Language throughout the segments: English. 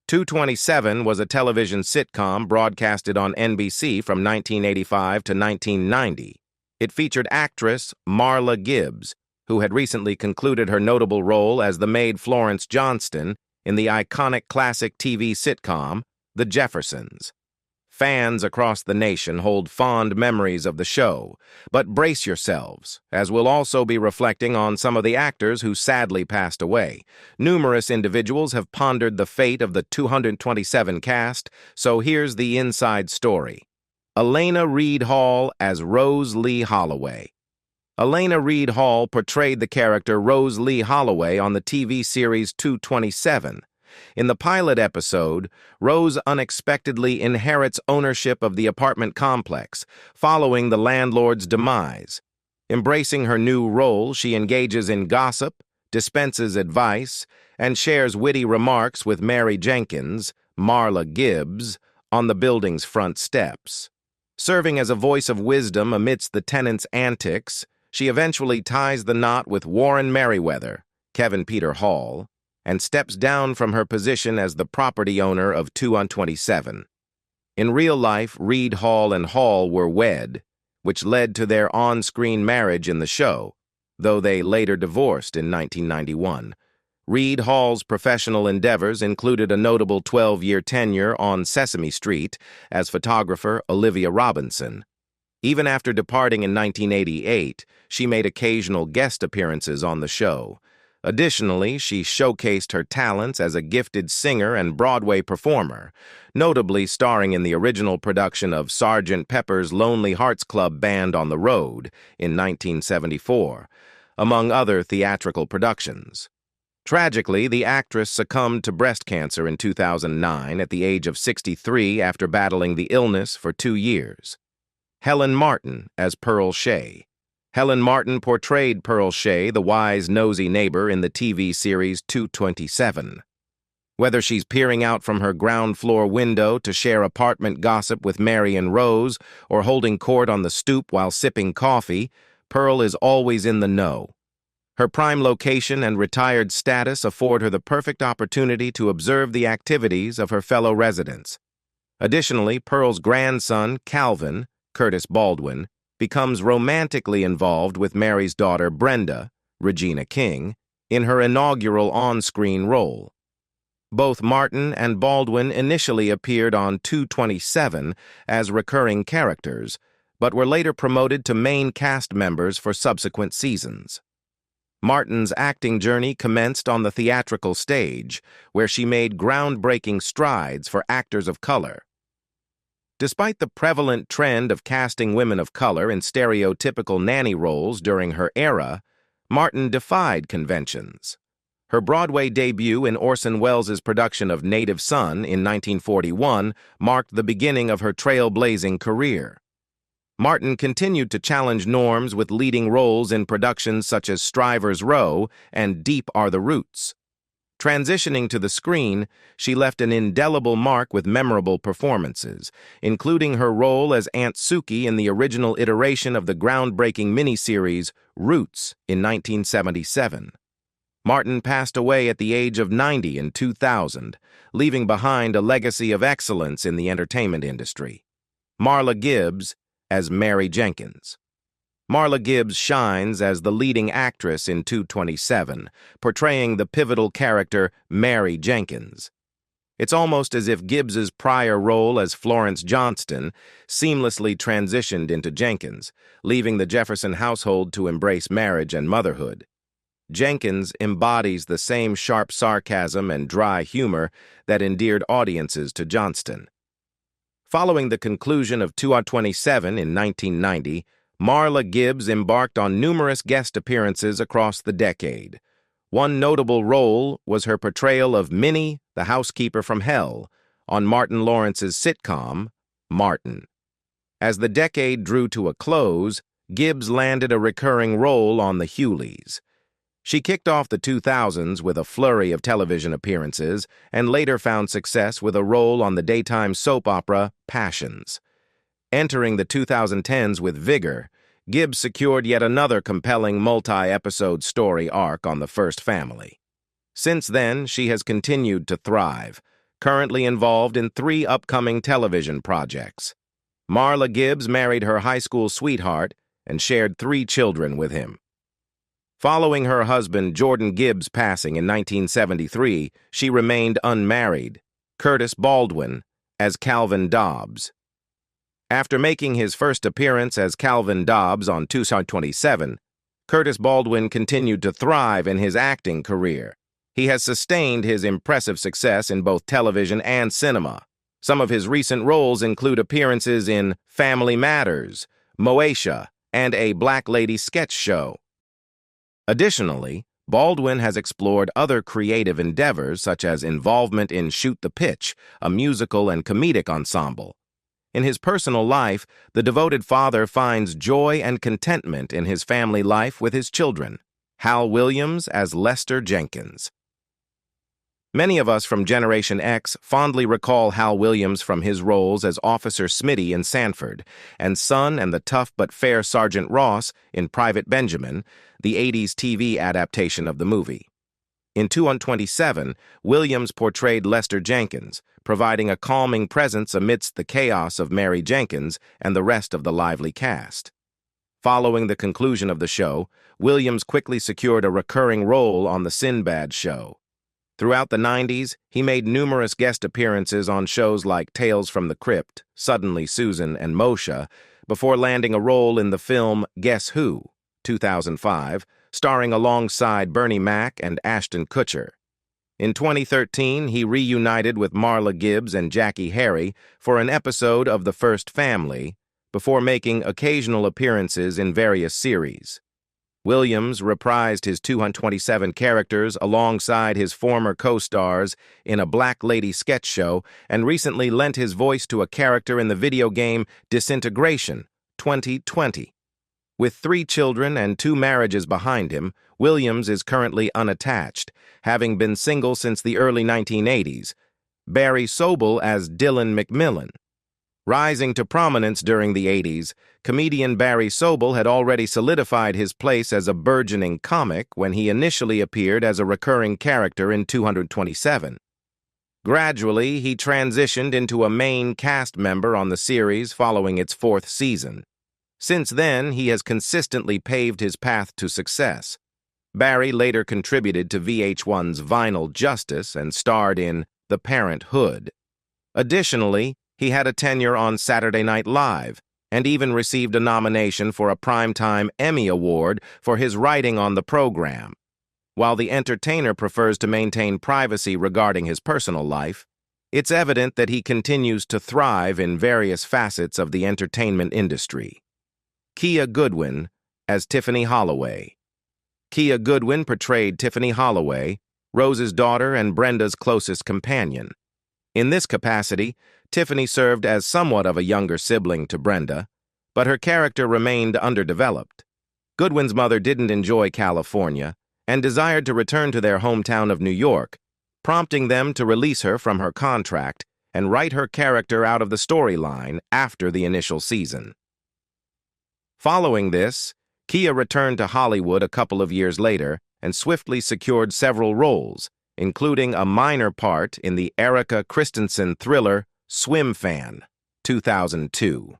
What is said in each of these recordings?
227 was a television sitcom broadcasted on NBC from 1985 to 1990. It featured actress Marla Gibbs, who had recently concluded her notable role as the maid Florence Johnston in the iconic classic TV sitcom, The Jeffersons. Fans across the nation hold fond memories of the show, but brace yourselves, as we'll also be reflecting on some of the actors who sadly passed away. Numerous individuals have pondered the fate of the 227 cast, so here's the inside story. Elena Reed Hall as Rose Lee Holloway. Elena Reed Hall portrayed the character Rose Lee Holloway on the TV series 227. In the pilot episode, Rose unexpectedly inherits ownership of the apartment complex, following the landlord's demise. Embracing her new role, she engages in gossip, dispenses advice, and shares witty remarks with Mary Jenkins, Marla Gibbs, on the building's front steps. Serving as a voice of wisdom amidst the tenants' antics, she eventually ties the knot with Warren Merriweather, Kevin Peter Hall, and steps down from her position as the property owner of 227. In real life, Reed Hall and Hall were wed, which led to their on-screen marriage in the show, though they later divorced in 1991. Reed Hall's professional endeavors included a notable 12-year tenure on Sesame Street as photographer Olivia Robinson. Even after departing in 1988, she made occasional guest appearances on the show. Additionally, she showcased her talents as a gifted singer and Broadway performer, notably starring in the original production of Sgt. Pepper's Lonely Hearts Club Band on the Road in 1974, among other theatrical productions. Tragically, the actress succumbed to breast cancer in 2009 at the age of 63 after battling the illness for 2 years. Helen Martin as Pearl Shay. Helen Martin portrayed Pearl Shay, the wise, nosy neighbor in the TV series 227. Whether she's peering out from her ground-floor window to share apartment gossip with Mary and Rose, or holding court on the stoop while sipping coffee, Pearl is always in the know. Her prime location and retired status afford her the perfect opportunity to observe the activities of her fellow residents. Additionally, Pearl's grandson, Calvin, Curtis Baldwin, becomes romantically involved with Mary's daughter Brenda, Regina King, in her inaugural on-screen role. Both Martin and Baldwin initially appeared on 227 as recurring characters, but were later promoted to main cast members for subsequent seasons. Martin's acting journey commenced on the theatrical stage, where she made groundbreaking strides for actors of color. Despite the prevalent trend of casting women of color in stereotypical nanny roles during her era, Martin defied conventions. Her Broadway debut in Orson Welles' production of Native Son in 1941 marked the beginning of her trailblazing career. Martin continued to challenge norms with leading roles in productions such as Strivers Row and Deep Are the Roots. Transitioning to the screen, she left an indelible mark with memorable performances, including her role as Aunt Suki in the original iteration of the groundbreaking miniseries Roots in 1977. Martin passed away at the age of 90 in 2000, leaving behind a legacy of excellence in the entertainment industry. Marla Gibbs as Mary Jenkins. Marla Gibbs shines as the leading actress in 227, portraying the pivotal character Mary Jenkins. It's almost as if Gibbs's prior role as Florence Johnston seamlessly transitioned into Jenkins, leaving the Jefferson household to embrace marriage and motherhood. Jenkins embodies the same sharp sarcasm and dry humor that endeared audiences to Johnston. Following the conclusion of 227 in 1990, Marla Gibbs embarked on numerous guest appearances across the decade. One notable role was her portrayal of Minnie, the housekeeper from Hell, on Martin Lawrence's sitcom, Martin. As the decade drew to a close, Gibbs landed a recurring role on The Hughleys. She kicked off the 2000s with a flurry of television appearances and later found success with a role on the daytime soap opera Passions. Entering the 2010s with vigor, Gibbs secured yet another compelling multi-episode story arc on The First Family. Since then, she has continued to thrive, currently involved in 3 upcoming television projects. Marla Gibbs married her high school sweetheart and shared 3 children with him. Following her husband Jordan Gibbs' passing in 1973, she remained unmarried, Curtis Baldwin, as Calvin Dobbs. After making his first appearance as Calvin Dobbs on 2027, Curtis Baldwin continued to thrive in his acting career. He has sustained his impressive success in both television and cinema. Some of his recent roles include appearances in Family Matters, Moesha, and a Black Lady sketch show. Additionally, Baldwin has explored other creative endeavors such as involvement in Shoot the Pitch, a musical and comedic ensemble. In his personal life, the devoted father finds joy and contentment in his family life with his children. Hal Williams as Lester Jenkins. Many of us from Generation X fondly recall Hal Williams from his roles as Officer Smitty in Sanford, and Son and the tough but fair Sergeant Ross in Private Benjamin, the 80s TV adaptation of the movie. In 227, Williams portrayed Lester Jenkins, providing a calming presence amidst the chaos of Mary Jenkins and the rest of the lively cast. Following the conclusion of the show, Williams quickly secured a recurring role on The Sinbad Show. Throughout the 90s, he made numerous guest appearances on shows like Tales from the Crypt, Suddenly Susan, and Moesha, before landing a role in the film Guess Who, 2005, starring alongside Bernie Mac and Ashton Kutcher. In 2013, he reunited with Marla Gibbs and Jackie Harry for an episode of The First Family, before making occasional appearances in various series. Williams reprised his 227 characters alongside his former co-stars in a Black Lady sketch show and recently lent his voice to a character in the video game Disintegration 2020. With 3 children and 2 marriages behind him, Williams is currently unattached, having been single since the early 1980s. Barry Sobel as Dylan McMillan. Rising to prominence during the 80s, comedian Barry Sobel had already solidified his place as a burgeoning comic when he initially appeared as a recurring character in 227. Gradually, he transitioned into a main cast member on the series following its 4th season. Since then, he has consistently paved his path to success. Barry later contributed to VH1's Vinyl Justice and starred in The Parent 'Hood. Additionally, he had a tenure on Saturday Night Live and even received a nomination for a Primetime Emmy Award for his writing on the program. While the entertainer prefers to maintain privacy regarding his personal life, it's evident that he continues to thrive in various facets of the entertainment industry. Kia Goodwin as Tiffany Holloway. Kia Goodwin portrayed Tiffany Holloway, Rose's daughter and Brenda's closest companion. In this capacity, Tiffany served as somewhat of a younger sibling to Brenda, but her character remained underdeveloped. Goodwin's mother didn't enjoy California and desired to return to their hometown of New York, prompting them to release her from her contract and write her character out of the storyline after the initial season. Following this, Kia returned to Hollywood a couple of years later and swiftly secured several roles, including a minor part in the Erika Christensen thriller Swim Fan, 2002.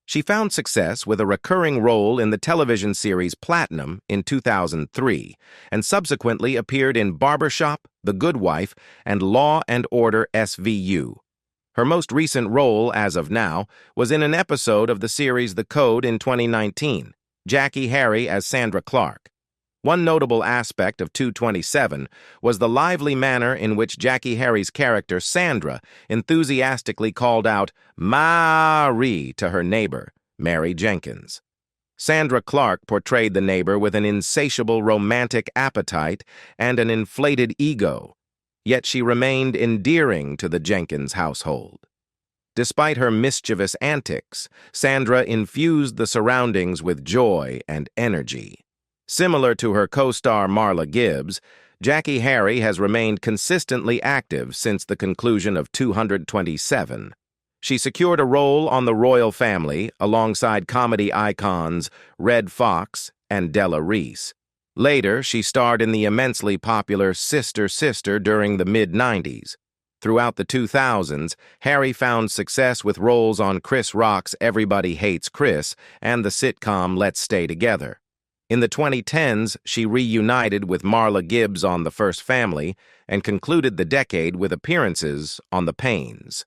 She found success with a recurring role in the television series Platinum in 2003, and subsequently appeared in Barbershop, The Good Wife, and Law and Order SVU. Her most recent role, as of now, was in an episode of the series The Code in 2019, Jackie Harry as Sandra Clark. One notable aspect of 227 was the lively manner in which Jackie Harry's character, Sandra, enthusiastically called out "Marie" to her neighbor, Mary Jenkins. Sandra Clark portrayed the neighbor with an insatiable romantic appetite and an inflated ego, yet she remained endearing to the Jenkins household. Despite her mischievous antics, Sandra infused the surroundings with joy and energy. Similar to her co-star Marla Gibbs, Jackie Harry has remained consistently active since the conclusion of 227. She secured a role on The Royal Family alongside comedy icons Red Fox and Della Reese. Later, she starred in the immensely popular Sister Sister during the mid-90s. Throughout the 2000s, Harry found success with roles on Chris Rock's Everybody Hates Chris and the sitcom Let's Stay Together. In the 2010s, she reunited with Marla Gibbs on The First Family and concluded the decade with appearances on The Paynes.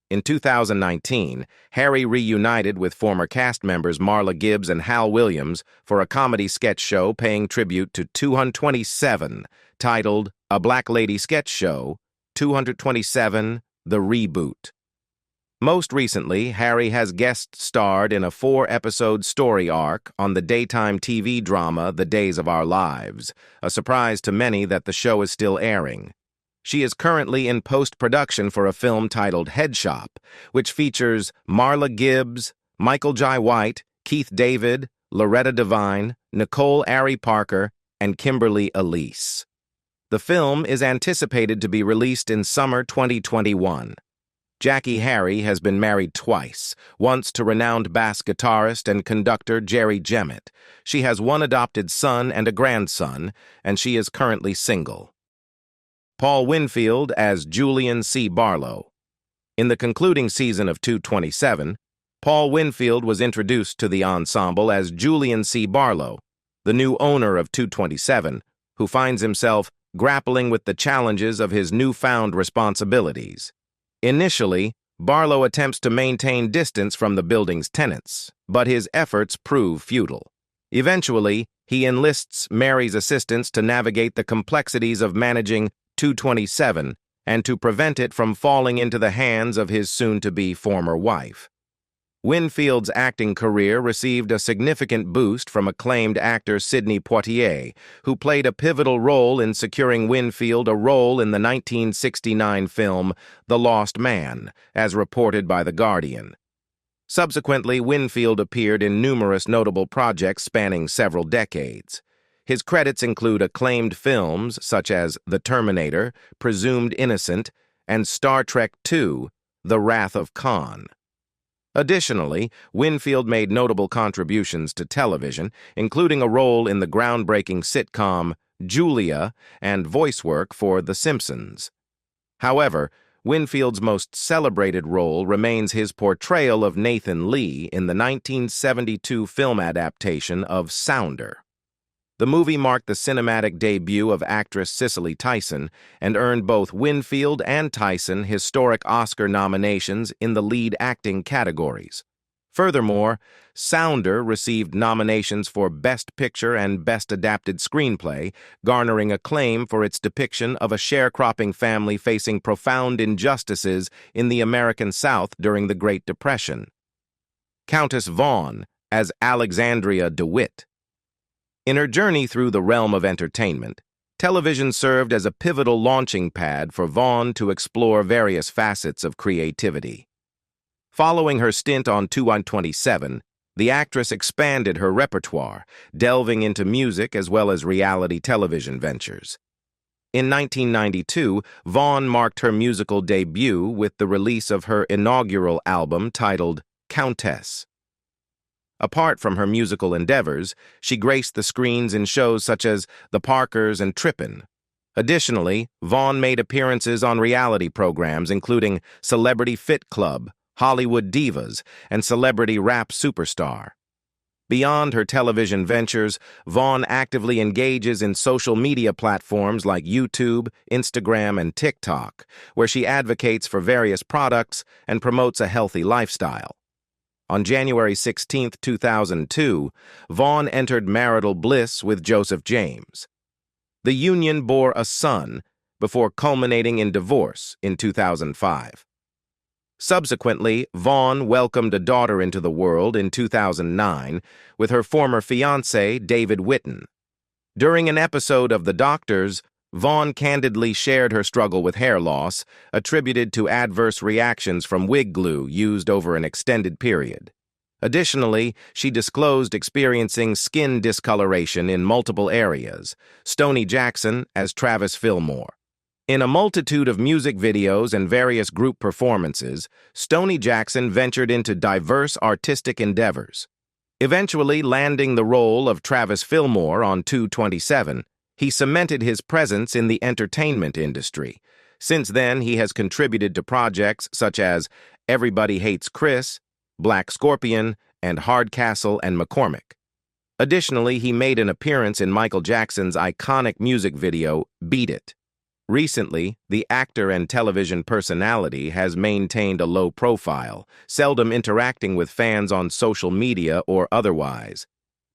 In 2019, Harry reunited with former cast members Marla Gibbs and Hal Williams for a comedy sketch show paying tribute to 227, titled A Black Lady Sketch Show, 227, The Reboot. Most recently, Harry has guest-starred in a 4-episode story arc on the daytime TV drama The Days of Our Lives, a surprise to many that the show is still airing. She is currently in post-production for a film titled Head Shop, which features Marla Gibbs, Michael Jai White, Keith David, Loretta Devine, Nicole Ari Parker, and Kimberly Elise. The film is anticipated to be released in summer 2021. Jackie Harry has been married twice, once to renowned bass guitarist and conductor Jerry Jemmett. She has one adopted son and a grandson, and she is currently single. Paul Winfield as Julian C. Barlow. In the concluding season of 227, Paul Winfield was introduced to the ensemble as Julian C. Barlow, the new owner of 227, who finds himself grappling with the challenges of his newfound responsibilities. Initially, Barlow attempts to maintain distance from the building's tenants, but his efforts prove futile. Eventually, he enlists Mary's assistance to navigate the complexities of managing 227 and to prevent it from falling into the hands of his soon-to-be former wife. Winfield's acting career received a significant boost from acclaimed actor Sidney Poitier, who played a pivotal role in securing Winfield a role in the 1969 film The Lost Man, as reported by The Guardian. Subsequently, Winfield appeared in numerous notable projects spanning several decades. His credits include acclaimed films such as The Terminator, Presumed Innocent, and Star Trek II, The Wrath of Khan. Additionally, Winfield made notable contributions to television, including a role in the groundbreaking sitcom Julia and voice work for The Simpsons. However, Winfield's most celebrated role remains his portrayal of Nathan Lee in the 1972 film adaptation of Sounder. The movie marked the cinematic debut of actress Cicely Tyson and earned both Winfield and Tyson historic Oscar nominations in the lead acting categories. Furthermore, Sounder received nominations for Best Picture and Best Adapted Screenplay, garnering acclaim for its depiction of a sharecropping family facing profound injustices in the American South during the Great Depression. Countess Vaughn as Alexandria DeWitt. In her journey through the realm of entertainment, television served as a pivotal launching pad for Vaughn to explore various facets of creativity. Following her stint on 227, the actress expanded her repertoire, delving into music as well as reality television ventures. In 1992, Vaughn marked her musical debut with the release of her inaugural album titled Countess. Apart from her musical endeavors, she graced the screens in shows such as The Parkers and Trippin'. Additionally, Vaughn made appearances on reality programs including Celebrity Fit Club, Hollywood Divas, and Celebrity Rap Superstar. Beyond her television ventures, Vaughn actively engages in social media platforms like YouTube, Instagram, and TikTok, where she advocates for various products and promotes a healthy lifestyle. On January 16, 2002, Vaughn entered marital bliss with Joseph James. The union bore a son before culminating in divorce in 2005. Subsequently, Vaughn welcomed a daughter into the world in 2009 with her former fiancé, David Whitten. During an episode of The Doctors, Vaughn candidly shared her struggle with hair loss, attributed to adverse reactions from wig glue used over an extended period. Additionally, she disclosed experiencing skin discoloration in multiple areas. Stoney Jackson as Travis Fillmore. In a multitude of music videos and various group performances, Stoney Jackson ventured into diverse artistic endeavors. Eventually landing the role of Travis Fillmore on 227, he cemented his presence in the entertainment industry, Since then, he has contributed to projects such as Everybody Hates Chris, Black Scorpion, and Hardcastle and McCormick. Additionally, he made an appearance in Michael Jackson's iconic music video, Beat It. Recently, the actor and television personality has maintained a low profile, seldom interacting with fans on social media or otherwise.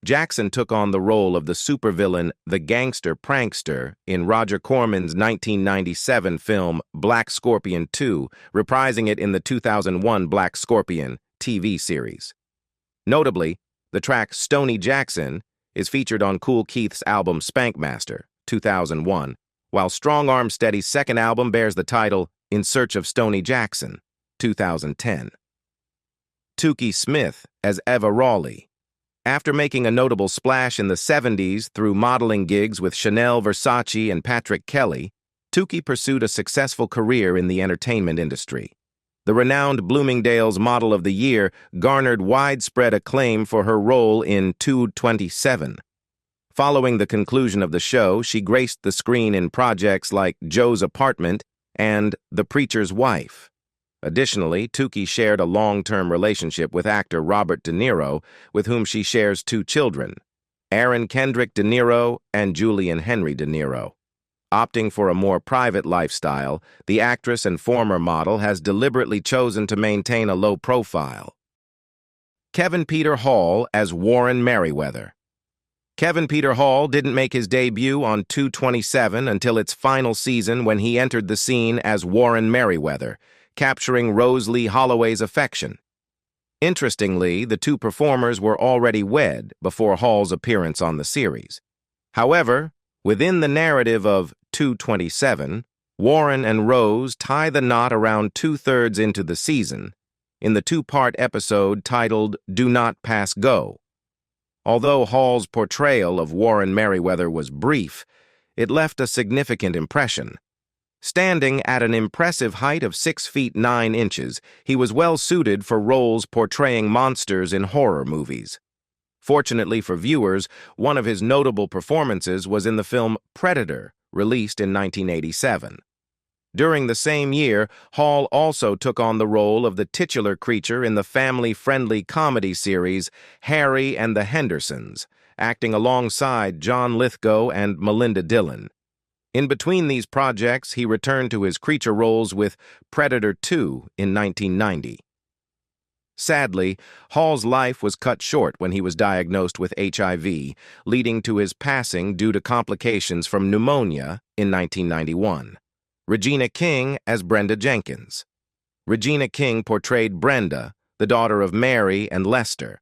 Jackson took on the role of the supervillain, the gangster prankster, in Roger Corman's 1997 film Black Scorpion 2, reprising it in the 2001 Black Scorpion TV series. Notably, the track Stoney Jackson is featured on Kool Keith's album Spankmaster, 2001, while Strong Arm Steady's second album bears the title In Search of Stoney Jackson, 2010. Toukie Smith as Eva Rawley. After making a notable splash in the 70s through modeling gigs with Chanel, Versace, and Patrick Kelly, Toukie pursued a successful career in the entertainment industry. The renowned Bloomingdale's Model of the Year garnered widespread acclaim for her role in 227. Following the conclusion of the show, she graced the screen in projects like Joe's Apartment and The Preacher's Wife. Additionally, Toukie shared a long-term relationship with actor Robert De Niro, with whom she shares 2 children, Aaron Kendrick De Niro and Julian Henry De Niro. Opting for a more private lifestyle, the actress and former model has deliberately chosen to maintain a low profile. Kevin Peter Hall as Warren Merriweather. Kevin Peter Hall didn't make his debut on 227 until its final season when he entered the scene as Warren Merriweather, capturing Rose Lee Holloway's affection. Interestingly, the 2 performers were already wed before Hall's appearance on the series. However, within the narrative of 227, Warren and Rose tie the knot around 2/3 into the season, in the 2-part episode titled Do Not Pass Go. Although Hall's portrayal of Warren Merriweather was brief, it left a significant impression. Standing at an impressive height of 6 feet 9 inches, he was well suited for roles portraying monsters in horror movies. Fortunately for viewers, one of his notable performances was in the film Predator, released in 1987. During the same year, Hall also took on the role of the titular creature in the family-friendly comedy series Harry and the Hendersons, acting alongside John Lithgow and Melinda Dillon. In between these projects, he returned to his creature roles with Predator 2 in 1990. Sadly, Hall's life was cut short when he was diagnosed with HIV, leading to his passing due to complications from pneumonia in 1991. Regina King as Brenda Jenkins. Regina King portrayed Brenda, the daughter of Mary and Lester.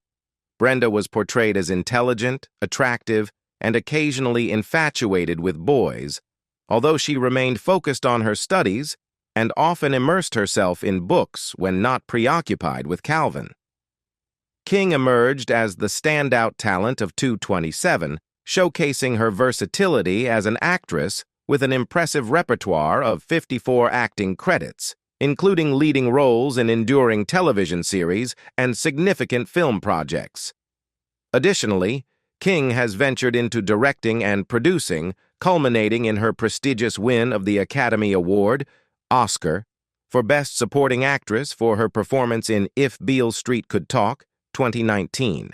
Brenda was portrayed as intelligent, attractive, and occasionally infatuated with boys, although she remained focused on her studies and often immersed herself in books when not preoccupied with Calvin. King emerged as the standout talent of 227, showcasing her versatility as an actress with an impressive repertoire of 54 acting credits, including leading roles in enduring television series and significant film projects. Additionally, King has ventured into directing and producing, culminating in her prestigious win of the Academy Award, Oscar, for Best Supporting Actress for her performance in If Beale Street Could Talk, 2019.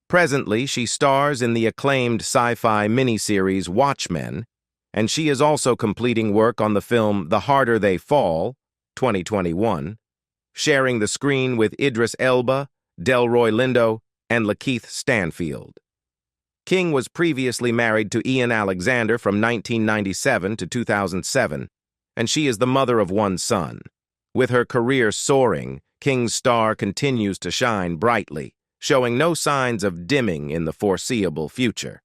Presently, she stars in the acclaimed sci-fi miniseries Watchmen, and she is also completing work on the film The Harder They Fall, 2021, sharing the screen with Idris Elba, Delroy Lindo, and Lakeith Stanfield. King was previously married to Ian Alexander from 1997 to 2007, and she is the mother of 1 son. With her career soaring, King's star continues to shine brightly, showing no signs of dimming in the foreseeable future.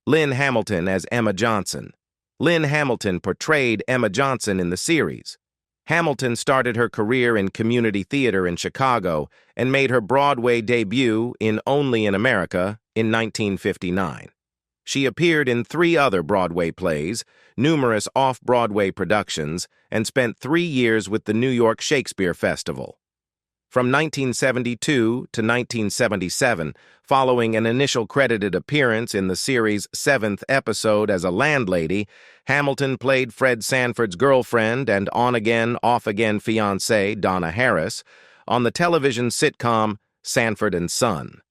Lynn Hamilton as Emma Johnson. Lynn Hamilton portrayed Emma Johnson in the series. Hamilton started her career in community theater in Chicago and made her Broadway debut in Only in America in 1959. She appeared in 3 other Broadway plays, numerous off-Broadway productions, and spent 3 years with the New York Shakespeare Festival. From 1972 to 1977, following an initial credited appearance in the series' 7th episode as a landlady, Hamilton played Fred Sanford's girlfriend and on-again, off-again fiancée, Donna Harris, on the television sitcom Sanford and Son.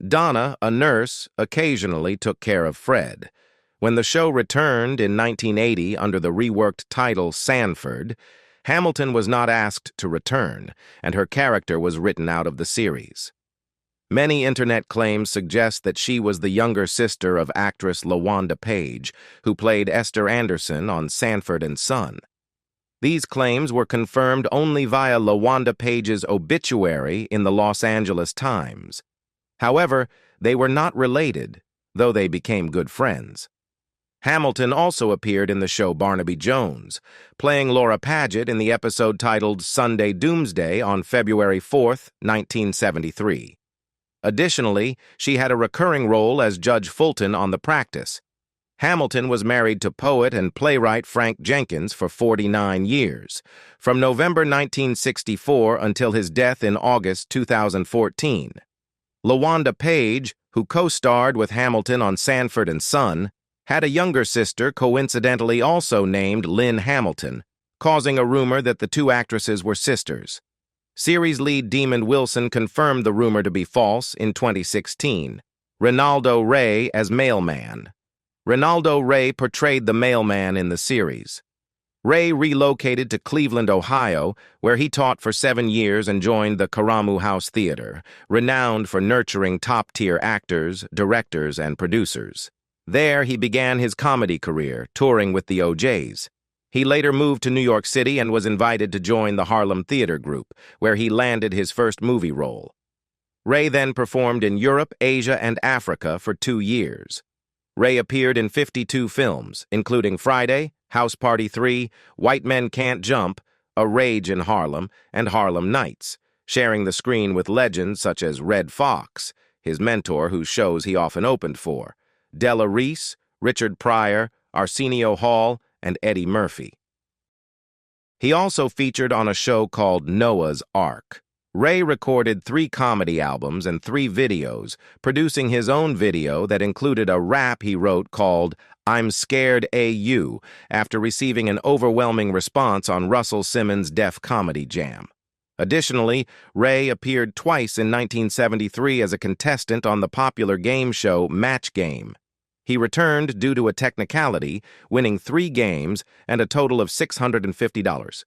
Donna, a nurse, occasionally took care of Fred. When the show returned in 1980 under the reworked title Sanford, Hamilton was not asked to return, and her character was written out of the series. Many internet claims suggest that she was the younger sister of actress LaWanda Page, who played Esther Anderson on Sanford and Son. These claims were confirmed only via LaWanda Page's obituary in the Los Angeles Times. However, they were not related, though they became good friends. Hamilton also appeared in the show Barnaby Jones, playing Laura Paget in the episode titled Sunday Doomsday on February 4, 1973. Additionally, she had a recurring role as Judge Fulton on The Practice. Hamilton was married to poet and playwright Frank Jenkins for 49 years, from November 1964 until his death in August 2014. LaWanda Page, who co-starred with Hamilton on Sanford and Son, had a younger sister coincidentally also named Lynn Hamilton, causing a rumor that the two actresses were sisters. Series lead Demond Wilson confirmed the rumor to be false in 2016. Ronaldo Ray as Mailman. Ronaldo Ray portrayed the mailman in the series. Ray relocated to Cleveland, Ohio, where he taught for 7 years and joined the Karamu House Theater, renowned for nurturing top-tier actors, directors, and producers. There, he began his comedy career, touring with the OJs. He later moved to New York City and was invited to join the Harlem Theater Group, where he landed his first movie role. Ray then performed in Europe, Asia, and Africa for 2 years. Ray appeared in 52 films, including Friday, House Party 3, White Men Can't Jump, A Rage in Harlem, and Harlem Nights, sharing the screen with legends such as Red Fox, his mentor whose shows he often opened for, Della Reese, Richard Pryor, Arsenio Hall, and Eddie Murphy. He also featured on a show called Noah's Ark. Ray recorded 3 comedy albums and 3 videos, producing his own video that included a rap he wrote called I'm Scared A.U. after receiving an overwhelming response on Russell Simmons' Def Comedy Jam. Additionally, Ray appeared twice in 1973 as a contestant on the popular game show Match Game. He returned due to a technicality, winning 3 games and a total of $650.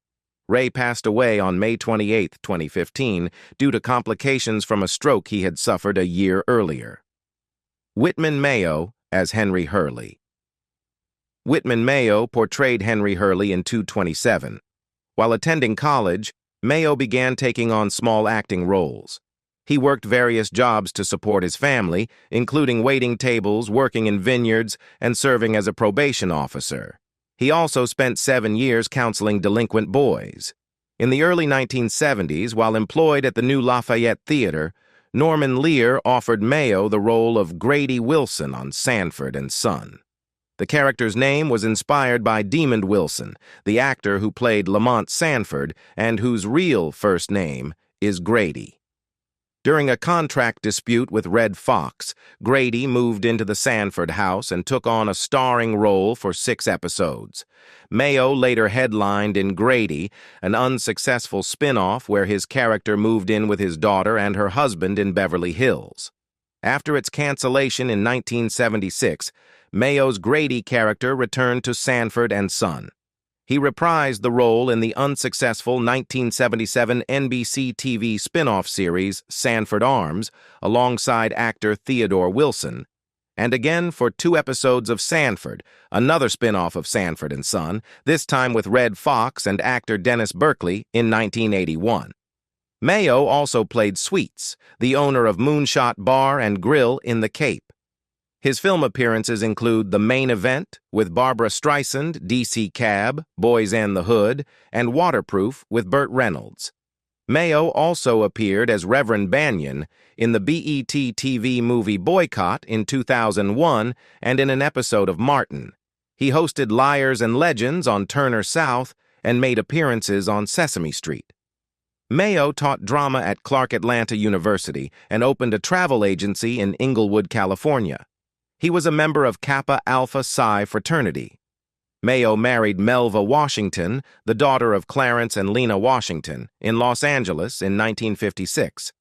Ray passed away on May 28, 2015, due to complications from a stroke he had suffered a year earlier. Whitman Mayo as Henry Hurley. Whitman Mayo portrayed Henry Hurley in 227. While attending college, Mayo began taking on small acting roles. He worked various jobs to support his family, including waiting tables, working in vineyards, and serving as a probation officer. He also spent 7 years counseling delinquent boys. In the early 1970s, while employed at the New Lafayette Theater, Norman Lear offered Mayo the role of Grady Wilson on Sanford and Son. The character's name was inspired by Demond Wilson, the actor who played Lamont Sanford and whose real first name is Grady. During a contract dispute with Red Fox, Grady moved into the Sanford house and took on a starring role for 6 episodes. Mayo later headlined in Grady, an unsuccessful spin-off where his character moved in with his daughter and her husband in Beverly Hills. After its cancellation in 1976, Mayo's Grady character returned to Sanford and Son. He reprised the role in the unsuccessful 1977 NBC TV spin-off series Sanford Arms alongside actor Theodore Wilson, and again for 2 episodes of Sanford, another spin-off of Sanford and Son, this time with Red Fox and actor Dennis Berkeley in 1981. Mayo also played Sweets, the owner of Moonshot Bar and Grill in the Cape. His film appearances include The Main Event with Barbara Streisand, DC Cab, Boys and the Hood, and Waterproof with Burt Reynolds. Mayo also appeared as Reverend Banyan in the BET TV movie Boycott in 2001 and in an episode of Martin. He hosted Liars and Legends on Turner South and made appearances on Sesame Street. Mayo taught drama at Clark Atlanta University and opened a travel agency in Inglewood, California. He was a member of Kappa Alpha Psi fraternity. Mayo married Melva Washington, the daughter of Clarence and Lena Washington, in Los Angeles in 1956.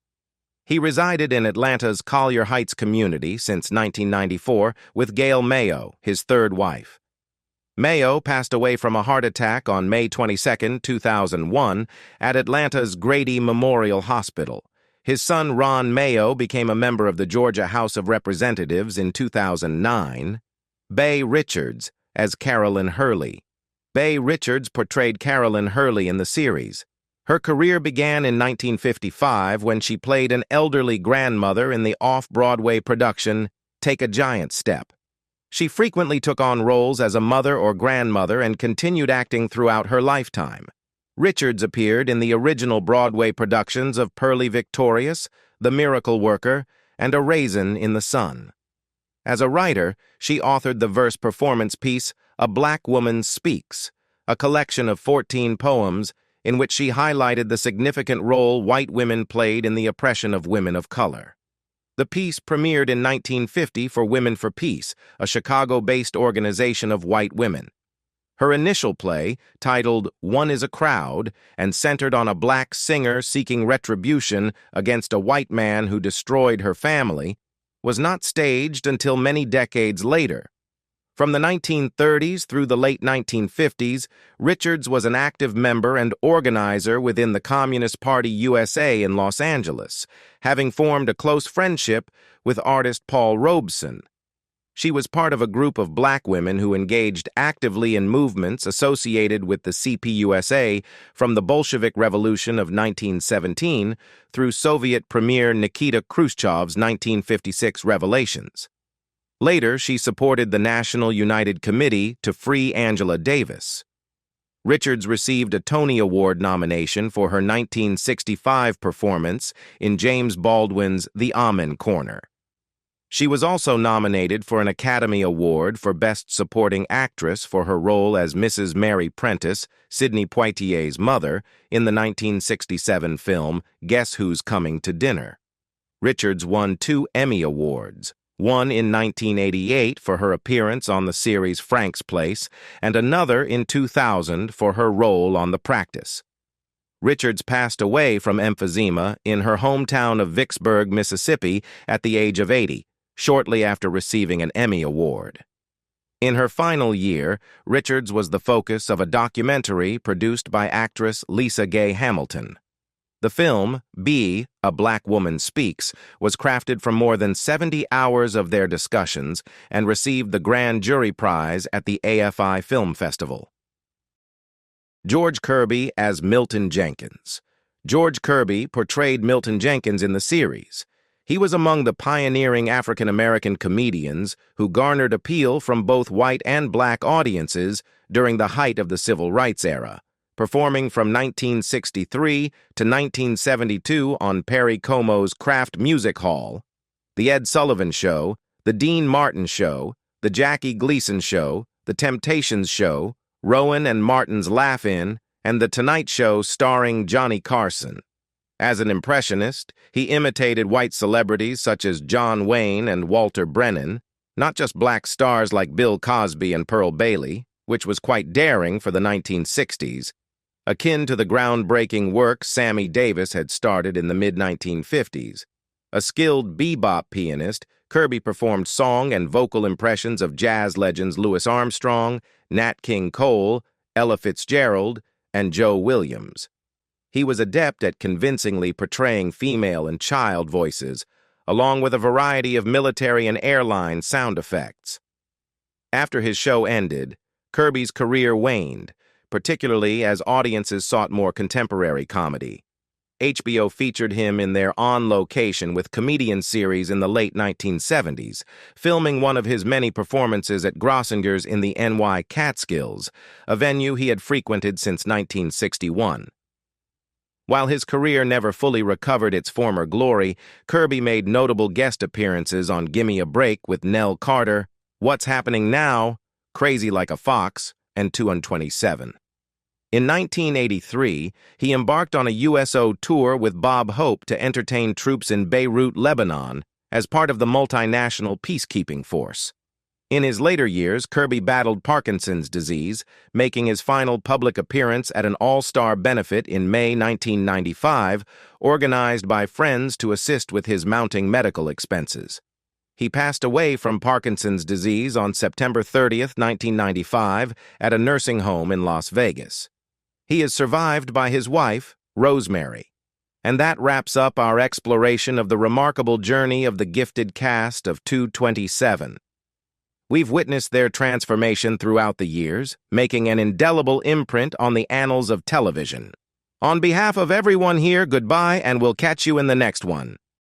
He resided in Atlanta's Collier Heights community since 1994 with Gail Mayo, his third wife. Mayo passed away from a heart attack on May 22, 2001, at Atlanta's Grady Memorial Hospital. His son Ron Mayo became a member of the Georgia House of Representatives in 2009. Bay Richards as Carolyn Hurley. Bay Richards portrayed Carolyn Hurley in the series. Her career began in 1955 when she played an elderly grandmother in the off-Broadway production Take a Giant Step. She frequently took on roles as a mother or grandmother and continued acting throughout her lifetime. Richards appeared in the original Broadway productions of Pearly Victorious, The Miracle Worker, and A Raisin in the Sun. As a writer, she authored the verse performance piece A Black Woman Speaks, a collection of 14 poems in which she highlighted the significant role white women played in the oppression of women of color. The piece premiered in 1950 for Women for Peace, a Chicago-based organization of white women. Her initial play, titled One is a Crowd, and centered on a black singer seeking retribution against a white man who destroyed her family, was not staged until many decades later. From the 1930s through the late 1950s, Richards was an active member and organizer within the Communist Party USA in Los Angeles, having formed a close friendship with artist Paul Robeson. She was part of a group of black women who engaged actively in movements associated with the CPUSA from the Bolshevik Revolution of 1917 through Soviet Premier Nikita Khrushchev's 1956 revelations. Later, she supported the National United Committee to free Angela Davis. Richards received a Tony Award nomination for her 1965 performance in James Baldwin's The Amen Corner. She was also nominated for an Academy Award for Best Supporting Actress for her role as Mrs. Mary Prentice, Sidney Poitier's mother, in the 1967 film Guess Who's Coming to Dinner. Richards won 2 Emmy Awards, one in 1988 for her appearance on the series Frank's Place, and another in 2000 for her role on The Practice. Richards passed away from emphysema in her hometown of Vicksburg, Mississippi, at the age of 80, shortly after receiving an Emmy Award. In her final year, Richards was the focus of a documentary produced by actress Lisa Gay Hamilton. The film, B, A Black Woman Speaks, was crafted from more than 70 hours of their discussions and received the Grand Jury Prize at the AFI Film Festival. George Kirby as Milton Jenkins. George Kirby portrayed Milton Jenkins in the series. He was among the pioneering African-American comedians who garnered appeal from both white and black audiences during the height of the Civil Rights era, performing from 1963 to 1972 on Perry Como's Kraft Music Hall, The Ed Sullivan Show, The Dean Martin Show, The Jackie Gleason Show, The Temptations Show, Rowan and Martin's Laugh-In, and The Tonight Show starring Johnny Carson. As an impressionist, he imitated white celebrities such as John Wayne and Walter Brennan, not just black stars like Bill Cosby and Pearl Bailey, which was quite daring for the 1960s, akin to the groundbreaking work Sammy Davis had started in the mid-1950s. A skilled bebop pianist, Kirby performed song and vocal impressions of jazz legends Louis Armstrong, Nat King Cole, Ella Fitzgerald, and Joe Williams. He was adept at convincingly portraying female and child voices, along with a variety of military and airline sound effects. After his show ended, Kirby's career waned, particularly as audiences sought more contemporary comedy. HBO featured him in their On Location with Comedian series in the late 1970s, filming one of his many performances at Grossinger's in the NY Catskills, a venue he had frequented since 1961. While his career never fully recovered its former glory, Kirby made notable guest appearances on Gimme a Break with Nell Carter, What's Happening Now, Crazy Like a Fox, and 2 on 27. In 1983, he embarked on a USO tour with Bob Hope to entertain troops in Beirut, Lebanon, as part of the multinational peacekeeping force. In his later years, Kirby battled Parkinson's disease, making his final public appearance at an all-star benefit in May 1995, organized by friends to assist with his mounting medical expenses. He passed away from Parkinson's disease on September 30th, 1995, at a nursing home in Las Vegas. He is survived by his wife, Rosemary. And that wraps up our exploration of the remarkable journey of the gifted cast of 227. We've witnessed their transformation throughout the years, making an indelible imprint on the annals of television. On behalf of everyone here, goodbye, and we'll catch you in the next one.